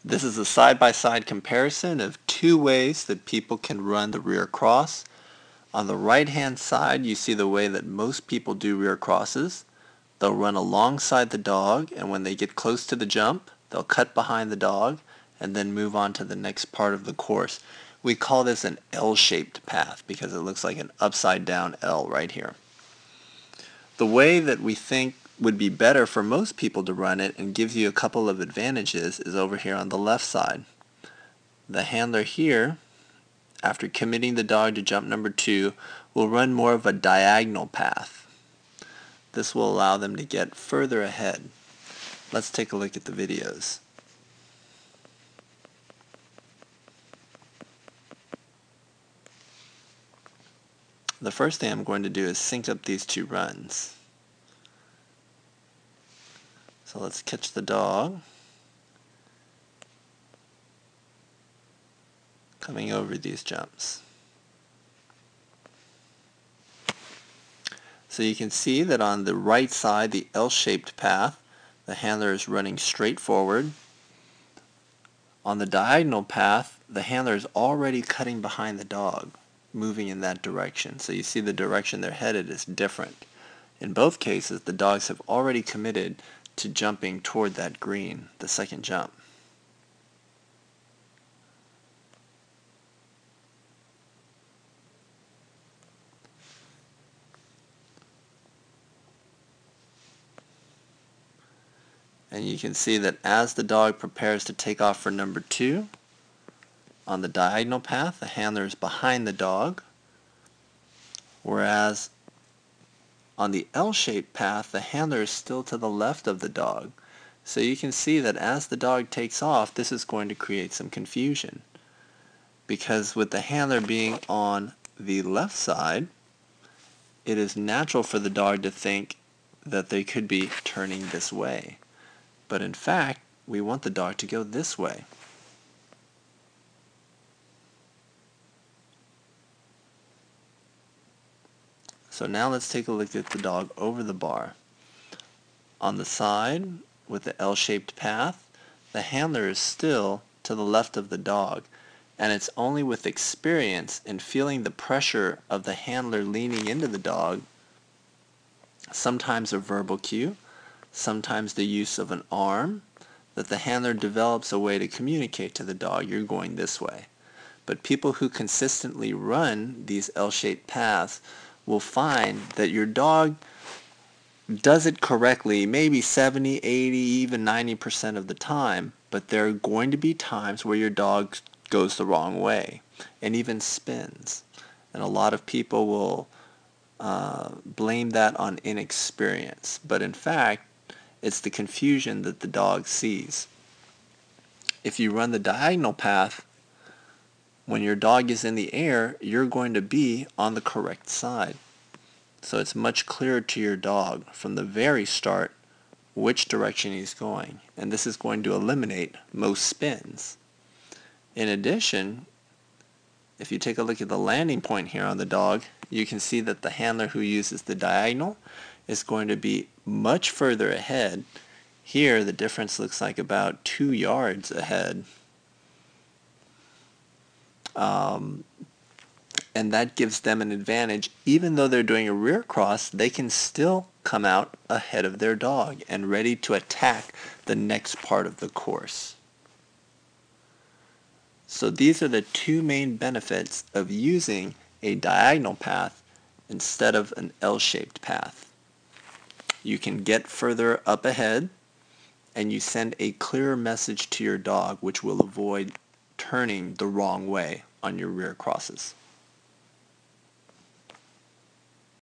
This is a side-by-side comparison of two ways that people can run the rear cross. On the right-hand side, you see the way that most people do rear crosses. They'll run alongside the dog, and when they get close to the jump, they'll cut behind the dog and then move on to the next part of the course. We call this an L-shaped path because it looks like an upside-down L right here. The way that we think would be better for most people to run it and gives you a couple of advantages is over here on the left side. The handler here, after committing the dog to jump number 2, will run more of a diagonal path. This will allow them to get further ahead. Let's take a look at the videos. The first thing I'm going to do is sync up these two runs. So let's catch the dog coming over these jumps. So you can see that on the right side, the L-shaped path, the handler is running straight forward. On the diagonal path, the handler is already cutting behind the dog, moving in that direction. So you see the direction they're headed is different. In both cases, the dogs have already committed to jumping toward that green, the second jump. And you can see that as the dog prepares to take off for number 2, on the diagonal path, the handler is behind the dog, whereas on the L-shaped path, the handler is still to the left of the dog. So you can see that as the dog takes off, this is going to create some confusion. Because with the handler being on the left side, it is natural for the dog to think that they could be turning this way. But in fact, we want the dog to go this way. So now let's take a look at the dog over the bar. On the side, with the L-shaped path, the handler is still to the left of the dog, and it's only with experience and feeling the pressure of the handler leaning into the dog, sometimes a verbal cue, sometimes the use of an arm, that the handler develops a way to communicate to the dog, you're going this way. But people who consistently run these L-shaped paths will find that your dog does it correctly maybe 70, 80, even 90% of the time, but there are going to be times where your dog goes the wrong way and even spins. And a lot of people will blame that on inexperience, but in fact it's the confusion that the dog sees. If you run the diagonal path, when your dog is in the air, you're going to be on the correct side. So it's much clearer to your dog from the very start which direction he's going, and this is going to eliminate most spins. In addition, if you take a look at the landing point here on the dog, you can see that the handler who uses the diagonal is going to be much further ahead. Here the difference looks like about 2 yards ahead. And that gives them an advantage. Even though they're doing a rear cross, they can still come out ahead of their dog and ready to attack the next part of the course. So these are the two main benefits of using a diagonal path instead of an L-shaped path. You can get further up ahead, and you send a clearer message to your dog, which will avoid turning the wrong way on your rear crosses.